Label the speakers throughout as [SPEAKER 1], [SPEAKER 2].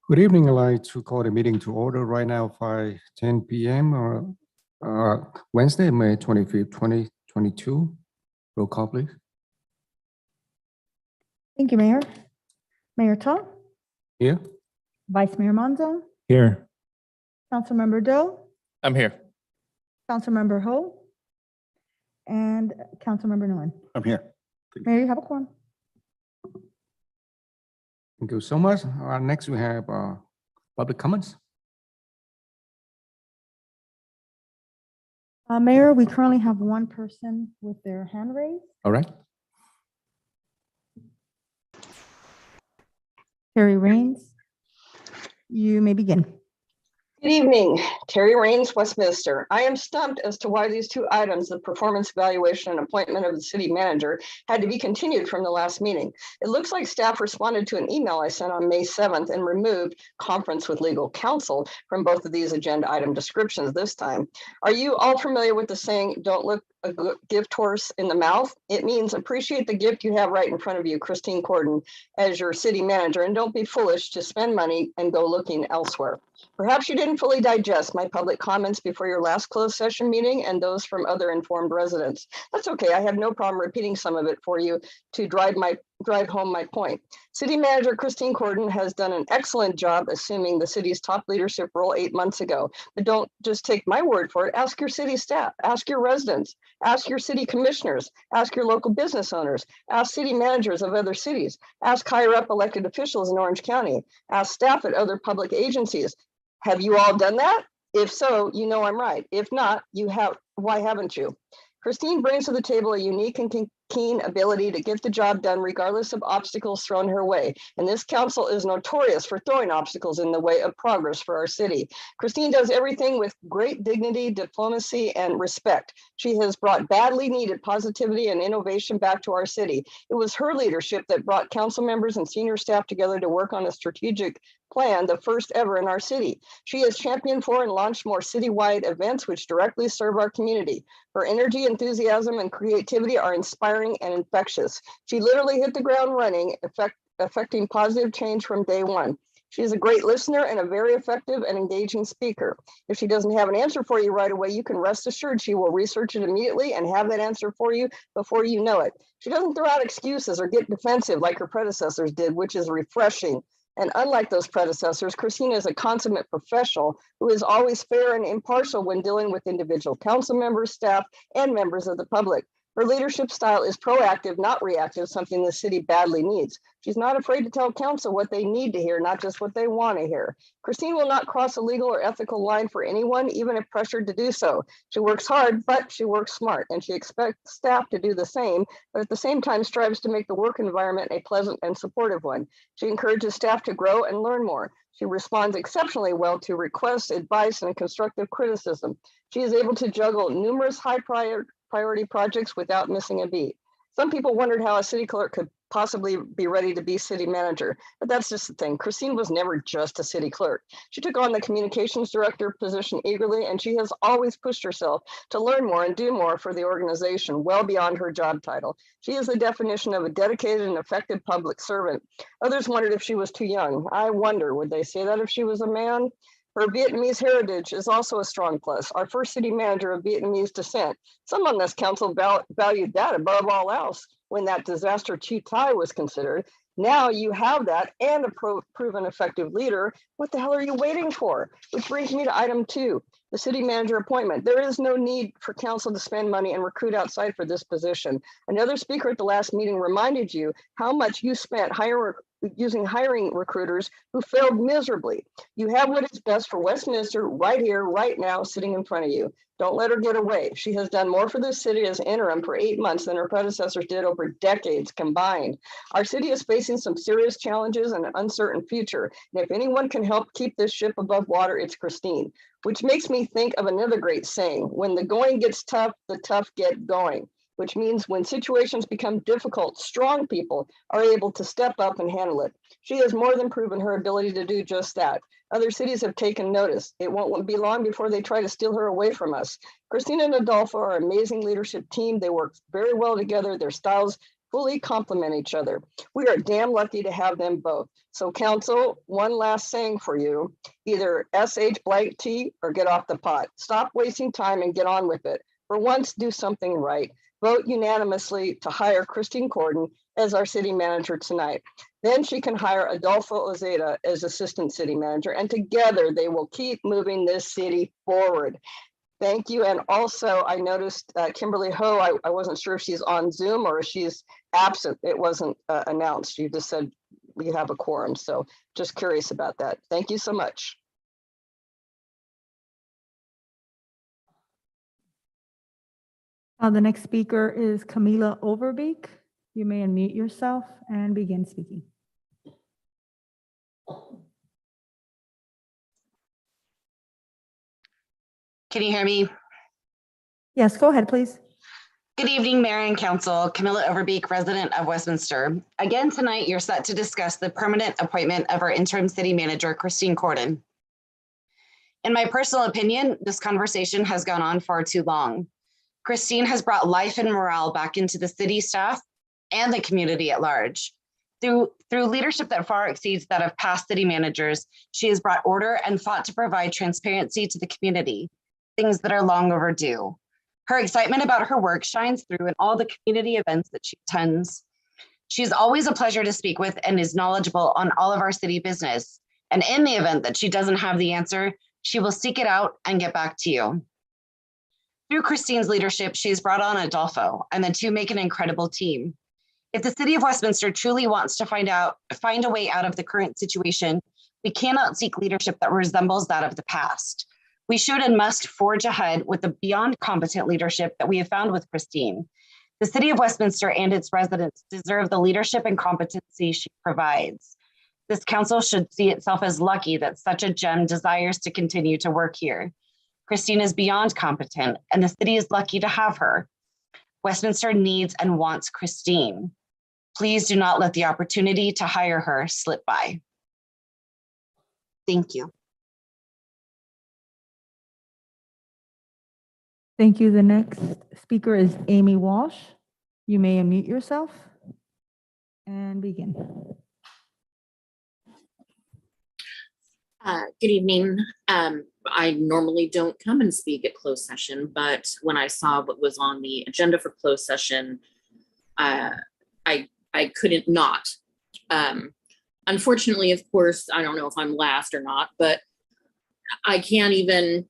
[SPEAKER 1] Good evening. I'd like to call the meeting to order right now, 5:10 p.m. or Wednesday, May 25th, 2022. Roll call, please.
[SPEAKER 2] Thank you, Mayor. Mayor Ta,
[SPEAKER 1] Here.
[SPEAKER 2] Vice Mayor Monzo,
[SPEAKER 1] Here.
[SPEAKER 2] Councilmember Doe,
[SPEAKER 3] I'm here.
[SPEAKER 2] Councilmember Ho, and Councilmember Nguyen.
[SPEAKER 1] I'm here.
[SPEAKER 2] Mayor, you have a quorum.
[SPEAKER 1] Thank you so much. Next, we have public comments.
[SPEAKER 2] Mayor, we currently have one person with their hand raised.
[SPEAKER 1] All right.
[SPEAKER 2] Terry Raines, you may begin.
[SPEAKER 4] Good evening, Terry Raines, Westminster. I am stumped as to why these two items, the performance evaluation and appointment of the city manager, had to be continued from the last meeting. It looks like staff responded to an email I sent on May 7th and removed conference with legal counsel from both of these agenda item descriptions this time. Are you all familiar with the saying, don't look a gift horse in the mouth? It means appreciate the gift you have right in front of you, Christine Corden, as your city manager, and don't be foolish to spend money and go looking elsewhere. Perhaps you didn't fully digest my public comments before your last closed session meeting and those from other informed residents. That's okay. I have no problem repeating some of it for you to drive home my point. City Manager Christine Corden has done an excellent job assuming the city's top leadership role 8 months ago. But don't just take my word for it. Ask your city staff, ask your residents, ask your city commissioners, ask your local business owners, ask city managers of other cities, ask higher up elected officials in Orange County, ask staff at other public agencies. Have you all done that? If so, you know I'm right. If not, why haven't you? Christine brings to the table a unique and keen ability to get the job done regardless of obstacles thrown her way. And this council is notorious for throwing obstacles in the way of progress for our city. Christine does everything with great dignity, diplomacy, and respect. She has brought badly needed positivity and innovation back to our city. It was her leadership that brought council members and senior staff together to work on a strategic plan, the first ever in our city. She has championed for and launched more citywide events which directly serve our community. Her energy, enthusiasm, and creativity are inspiring and infectious. She literally hit the ground running, affecting positive change from day one. She is a great listener and a very effective and engaging speaker. If she doesn't have an answer for you right away, you can rest assured she will research it immediately and have that answer for you before you know it. She doesn't throw out excuses or get defensive like her predecessors did, which is refreshing. And unlike those predecessors, Christina is a consummate professional who is always fair and impartial when dealing with individual council members, staff, and members of the public. Her leadership style is proactive, not reactive, something the city badly needs. She's not afraid to tell council what they need to hear, not just what they want to hear. Christine will not cross a legal or ethical line for anyone, even if pressured to do so. She works hard, but she works smart, and she expects staff to do the same, but at the same time strives to make the work environment a pleasant and supportive one. She encourages staff to grow and learn more. She responds exceptionally well to requests, advice, and constructive criticism. She is able to juggle numerous high priority projects without missing a beat. Some people wondered how a city clerk could possibly be ready to be city manager, but that's just the thing. Christine was never just a city clerk. She took on the communications director position eagerly, and she has always pushed herself to learn more and do more for the organization, well beyond her job title. She is the definition of a dedicated and effective public servant. Others wondered if she was too young. I wonder, would they say that if she was a man? Her Vietnamese heritage is also a strong plus. Our first city manager of Vietnamese descent. Some on this council valued that above all else when that disaster Chu Tai was considered. Now you have that and a proven effective leader. What the hell are you waiting for? Which brings me to item 2, the city manager appointment. There is no need for council to spend money and recruit outside for this position. Another speaker at the last meeting reminded you how much you spent using hiring recruiters who failed miserably. You have what is best for Westminster right here, right now, sitting in front of you. Don't let her get away. She has done more for this city as interim for 8 months than her predecessors did over decades combined. Our city is facing some serious challenges and an uncertain future. And if anyone can help keep this ship above water, it's Christine. Which makes me think of another great saying, when the going gets tough, the tough get going. Which means when situations become difficult, strong people are able to step up and handle it. She has more than proven her ability to do just that. Other cities have taken notice. It won't be long before they try to steal her away from us. Christina and Adolfo are an amazing leadership team. They work very well together. Their styles fully complement each other. We are damn lucky to have them both. So council, one last saying for you, either SH blank T or get off the pot. Stop wasting time and get on with it. For once, do something right. Vote unanimously to hire Christine Corden as our city manager tonight. Then she can hire Adolfo Ozeda as assistant city manager, and together they will keep moving this city forward. Thank you. And also I noticed Kimberly Ho, I wasn't sure if she's on Zoom or if she's absent. It wasn't announced. You just said we have a quorum. So just curious about that. Thank you so much.
[SPEAKER 2] The next speaker is Camilla Overbeek. You may unmute yourself and begin speaking.
[SPEAKER 3] Can you hear me?
[SPEAKER 2] Yes, go ahead, please.
[SPEAKER 3] Good evening, Mayor and Council. Camilla Overbeek, resident of Westminster. Again, tonight you're set to discuss the permanent appointment of our interim city manager, Christine Corden. In my personal opinion, this conversation has gone on far too long. Christine has brought life and morale back into the city staff and the community at large. Through leadership that far exceeds that of past city managers, she has brought order and fought to provide transparency to the community, things that are long overdue. Her excitement about her work shines through in all the community events that she attends. She's always a pleasure to speak with and is knowledgeable on all of our city business. And in the event that she doesn't have the answer, she will seek it out and get back to you. Through Christine's leadership, she's brought on Adolfo, and the two make an incredible team. If the city of Westminster truly wants to find a way out of the current situation, we cannot seek leadership that resembles that of the past. We should and must forge ahead with the beyond competent leadership that we have found with Christine. The city of Westminster and its residents deserve the leadership and competency she provides. This council should see itself as lucky that such a gem desires to continue to work here. Christine is beyond competent, and the city is lucky to have her. Westminster needs and wants Christine. Please do not let the opportunity to hire her slip by. Thank you.
[SPEAKER 2] Thank you. The next speaker is Amy Walsh. You may unmute yourself and begin.
[SPEAKER 5] Good evening. I normally don't come and speak at closed session, but when I saw what was on the agenda for closed session, I couldn't not. Unfortunately, of course, I don't know if I'm last or not, but I can't even,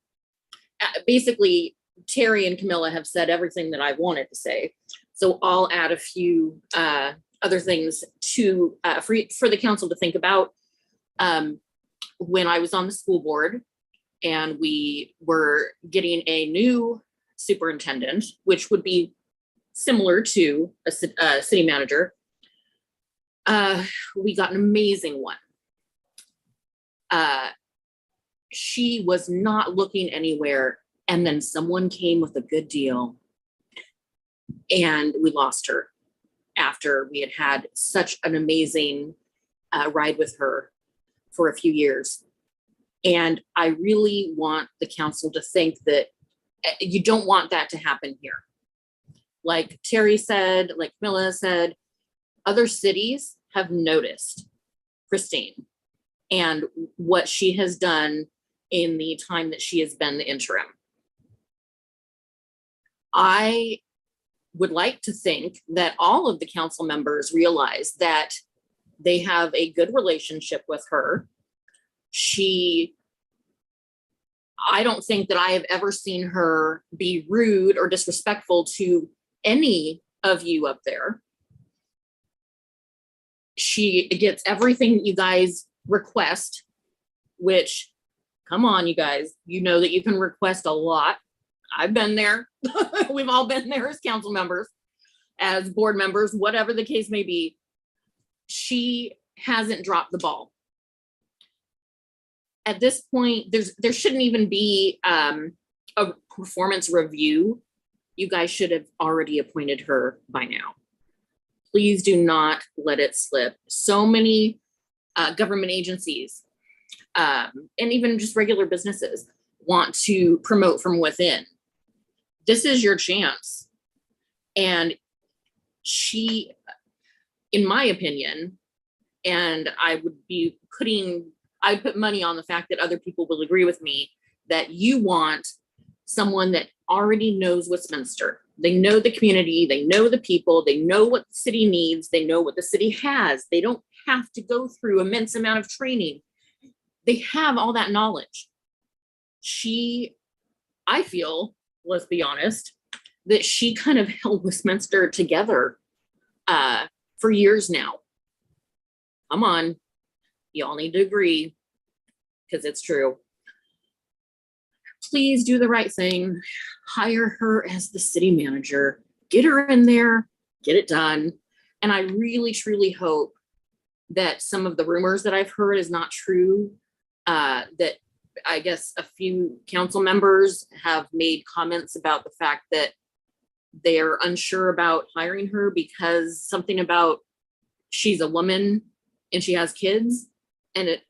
[SPEAKER 5] basically, Terry and Camilla have said everything that I wanted to say. So I'll add a few other things to for the council to think about. When I was on the school board and we were getting a new superintendent, which would be similar to a city manager, we got an amazing one. She was not looking anywhere, and then someone came with a good deal and we lost her after we had had such an amazing ride with her for a few years. And I really want the council to think that you don't want that to happen here. Like Terry said, like Camilla said, other cities have noticed Christine and what she has done in the time that she has been the interim. I would like to think that all of the council members realize that they have a good relationship with her. I don't think that I have ever seen her be rude or disrespectful to any of you up there. She gets everything you guys request, which, come on, you guys, you know that you can request a lot. I've been there. We've all been there as council members, as board members, whatever the case may be. She hasn't dropped the ball. At this point, there shouldn't even be a performance review. You guys should have already appointed her by now. Please do not let it slip. So many government agencies and even just regular businesses want to promote from within. This is your chance. And in my opinion, and I put money on the fact that other people will agree with me, that you want someone that already knows Westminster. They know the community, they know the people, they know what the city needs, they know what the city has. They don't have to go through immense amount of training. They have all that knowledge. I feel, let's be honest, that she kind of held Westminster together for years now. Come on, y'all need to agree, because it's true. Please do the right thing. Hire her as the city manager. Get her in there, get it done. And I really, truly hope that some of the rumors that I've heard is not true. That I guess a few council members have made comments about the fact that they are unsure about hiring her because something about she's a woman and she has kids. And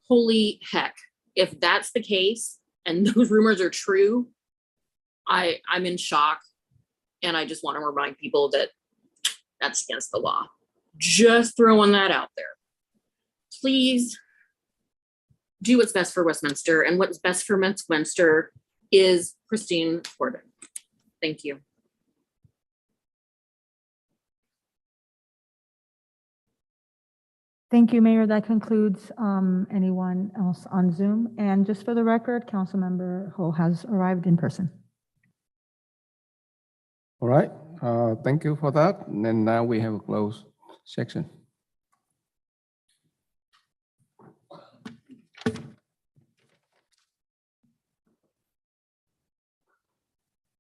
[SPEAKER 5] holy heck, if that's the case and those rumors are true, I'm in shock. And I just want to remind people that that's against the law. Just throwing that out there. Please do what's best for Westminster, and what's best for Westminster is Christine Gordon. Thank you.
[SPEAKER 2] Thank you, Mayor. That concludes anyone else on Zoom. And just for the record, Councilmember Ho has arrived in person.
[SPEAKER 1] All right, thank you for that. And then now we have a closed section.